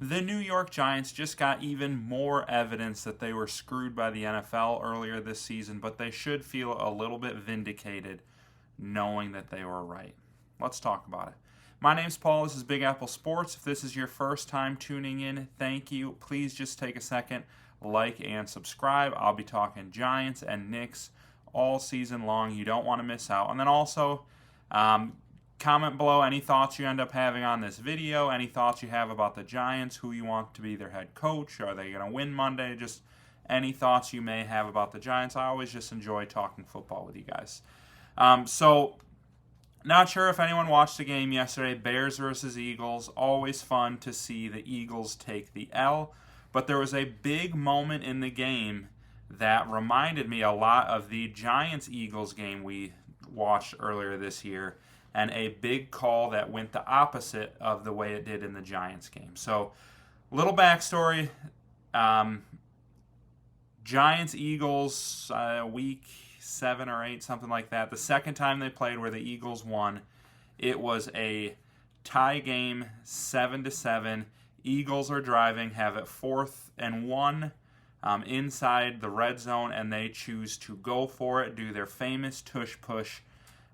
The New York Giants just got even more evidence that they were screwed by the NFL earlier this season, but they should feel a little bit vindicated knowing that they were right. Let's talk about it. My name's Paul. This is Big Apple Sports. If this is your first time tuning in, thank you. Please just take a second, like and subscribe. I'll be talking Giants and Knicks all season long. You don't want to miss out. And then also, comment below any thoughts you end up having on this video, any thoughts you have about the Giants, who you want to be their head coach, are they going to win Monday, just any thoughts you may have about the Giants. I always just enjoy talking football with you guys. Not sure if anyone watched the game yesterday, Bears versus Eagles. Always fun to see the Eagles take the L, but there was a big moment in the game that reminded me a lot of the Giants-Eagles game we watched earlier this year, and a big call that went the opposite of the way it did in the Giants game. So, little backstory. Giants-Eagles, week 7 or 8, something like that. The second time they played where the Eagles won, it was a tie game, 7-7. Eagles are driving, have it 4th and 1 inside the red zone, and they choose to go for it, do their famous tush push.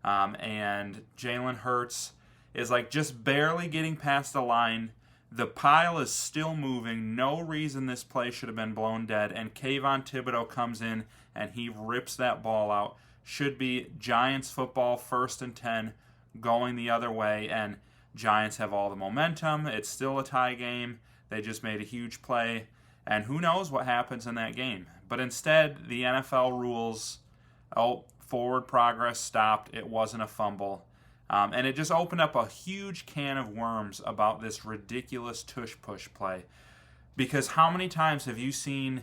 And Jalen Hurts is like just barely getting past the line. The pile is still moving. No reason this play should have been blown dead. And Kayvon Thibodeau comes in and he rips that ball out. Should be Giants football, 1st and 10, going the other way. And Giants have all the momentum. It's still a tie game. They just made a huge play. And who knows what happens in that game. But instead, the NFL rules, forward progress stopped. It wasn't a fumble. And it just opened up a huge can of worms about this ridiculous tush-push play. Because how many times have you seen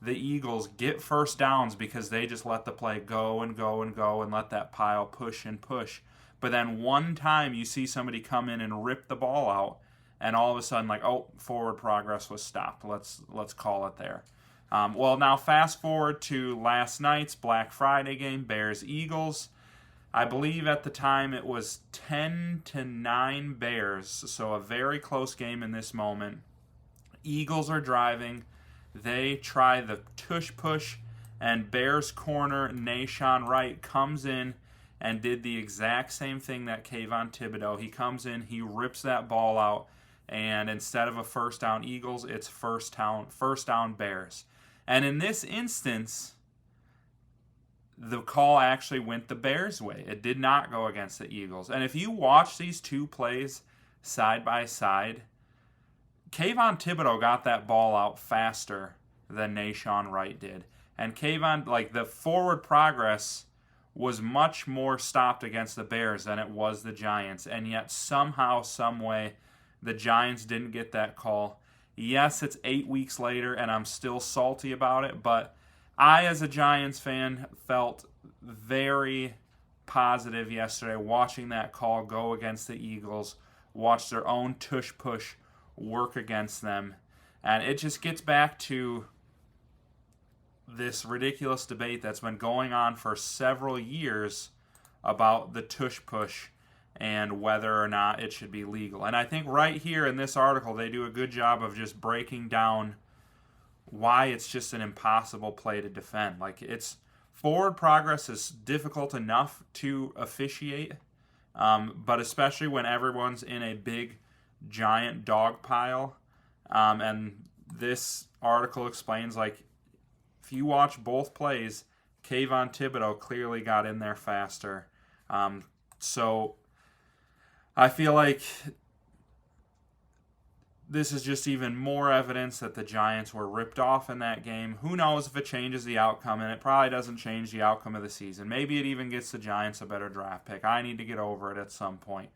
the Eagles get first downs because they just let the play go and go and go and let that pile push and push? But then one time you see somebody come in and rip the ball out, and all of a sudden, like, forward progress was stopped. Let's call it there. Well, now fast forward to last night's Black Friday game, Bears-Eagles. I believe at the time it was 10-9 Bears, so a very close game in this moment. Eagles are driving. They try the tush push, and Bears corner Nahshon Wright comes in and did the exact same thing that Kayvon Thibodeau. He comes in, he rips that ball out, and instead of a first down Eagles, it's first down Bears. And in this instance, the call actually went the Bears' way. It did not go against the Eagles. And if you watch these two plays side by side, Kayvon Thibodeau got that ball out faster than Nahshon Wright did. And Kayvon, like, the forward progress was much more stopped against the Bears than it was the Giants. And yet somehow, some way, the Giants didn't get that call. Yes, it's 8 weeks later, and I'm still salty about it, but I, as a Giants fan, felt very positive yesterday watching that call go against the Eagles, watch their own tush-push work against them. And it just gets back to this ridiculous debate that's been going on for several years about the tush-push and whether or not it should be legal. And I think right here in this article, they do a good job of just breaking down why it's just an impossible play to defend. Like, it's forward progress is difficult enough to officiate, but especially when everyone's in a big, giant dog pile. And this article explains, like, if you watch both plays, Kayvon Thibodeau clearly got in there faster. So I feel like this is just even more evidence that the Giants were ripped off in that game. Who knows if it changes the outcome, and it probably doesn't change the outcome of the season. Maybe it even gets the Giants a better draft pick. I need to get over it at some point.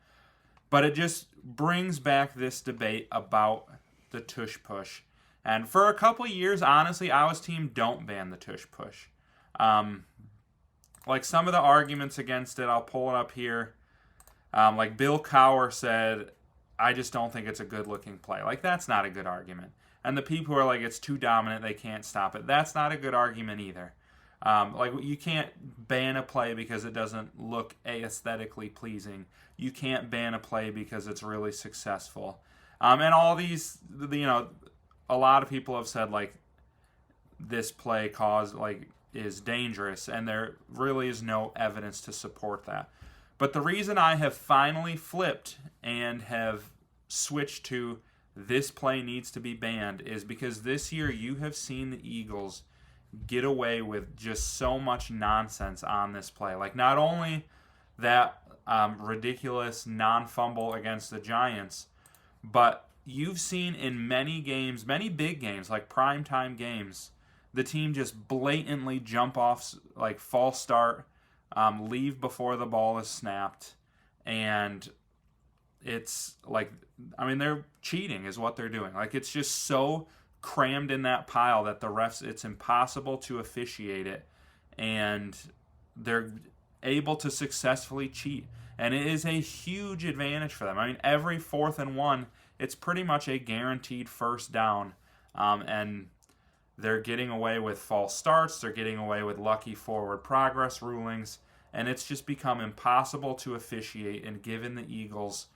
But it just brings back this debate about the tush push. And for a couple of years, honestly, I was team don't ban the tush push. Like some of the arguments against it, I'll pull it up here. Like Bill Cowher said, I just don't think it's a good-looking play. Like, that's not a good argument. And the people who are like, it's too dominant, they can't stop it. That's not a good argument either. Like, you can't ban a play because it doesn't look aesthetically pleasing. You can't ban a play because it's really successful. And all these, a lot of people have said like this play is dangerous, and there really is no evidence to support that. But the reason I have finally flipped and have switched to this play needs to be banned is because this year you have seen the Eagles get away with just so much nonsense on this play. Like, not only that ridiculous non-fumble against the Giants, but you've seen in many games, many big games, like primetime games, the team just blatantly jump off, like false start, leave before the ball is snapped, and it's like, they're cheating is what they're doing. Like, it's just so crammed in that pile that the refs, it's impossible to officiate it, and they're able to successfully cheat. And it is a huge advantage for them. Every 4th and 1, it's pretty much a guaranteed first down, and they're getting away with false starts, they're getting away with lucky forward progress rulings, and it's just become impossible to officiate and given the Eagles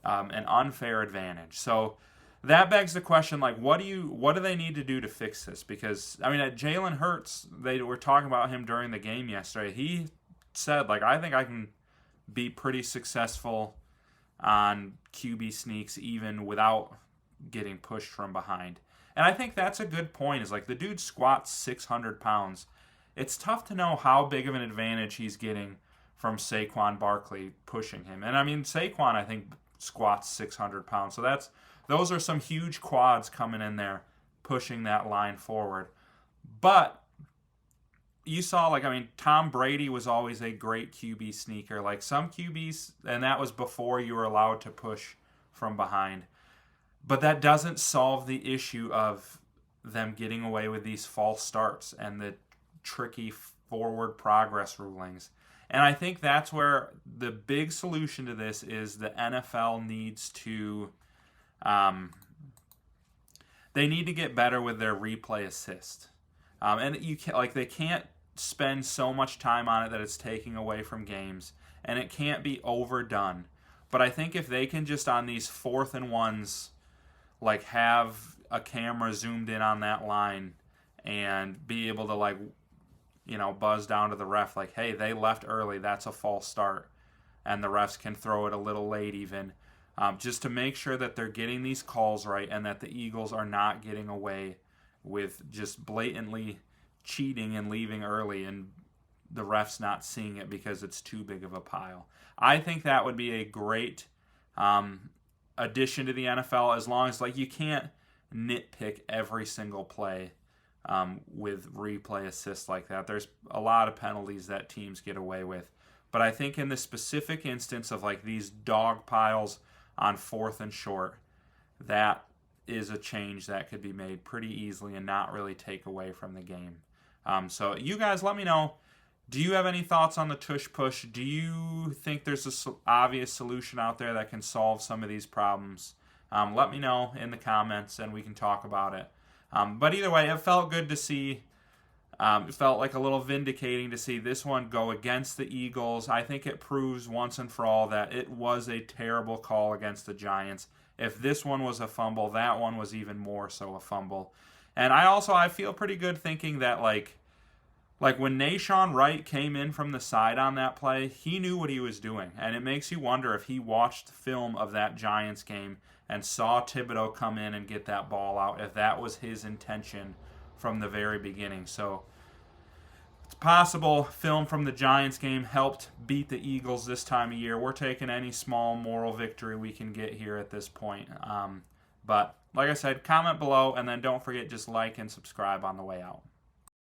an unfair advantage. So that begs the question, like, what do they need to do to fix this? Because, at Jalen Hurts, they were talking about him during the game yesterday. He said, like, I think I can be pretty successful on QB sneaks even without getting pushed from behind. And I think that's a good point, is like the dude squats 600 pounds. It's tough to know how big of an advantage he's getting from Saquon Barkley pushing him. And Saquon, I think, squats 600 pounds. So those are some huge quads coming in there, pushing that line forward. But you saw, Tom Brady was always a great QB sneaker. Like, some QBs, and that was before you were allowed to push from behind. But that doesn't solve the issue of them getting away with these false starts and the tricky forward progress rulings. And I think that's where the big solution to this is the NFL needs to, they need to get better with their replay assist. And they can't spend so much time on it that it's taking away from games, and it can't be overdone. But I think if they can just, on these 4th and 1s, like, have a camera zoomed in on that line and be able to, buzz down to the ref, like, hey, they left early, that's a false start, and the refs can throw it a little late even, just to make sure that they're getting these calls right and that the Eagles are not getting away with just blatantly cheating and leaving early and the refs not seeing it because it's too big of a pile. I think that would be a great addition to the NFL, as long as, you can't nitpick every single play with replay assists like that. There's a lot of penalties that teams get away with. But I think in the specific instance of, these dog piles on 4th and short, that is a change that could be made pretty easily and not really take away from the game. So you guys, let me know. Do you have any thoughts on the tush push? Do you think there's an obvious solution out there that can solve some of these problems? Let me know in the comments and we can talk about it. But either way, it felt good to see. It felt like a little vindicating to see this one go against the Eagles. I think it proves once and for all that it was a terrible call against the Giants. If this one was a fumble, that one was even more so a fumble. And I feel pretty good thinking that, like when Nashawn Wright came in from the side on that play, he knew what he was doing. And it makes you wonder if he watched film of that Giants game and saw Thibodeau come in and get that ball out, if that was his intention from the very beginning. So it's possible film from the Giants game helped beat the Eagles this time of year. We're taking any small moral victory we can get here at this point. But like I said, comment below, and then don't forget, just like and subscribe on the way out.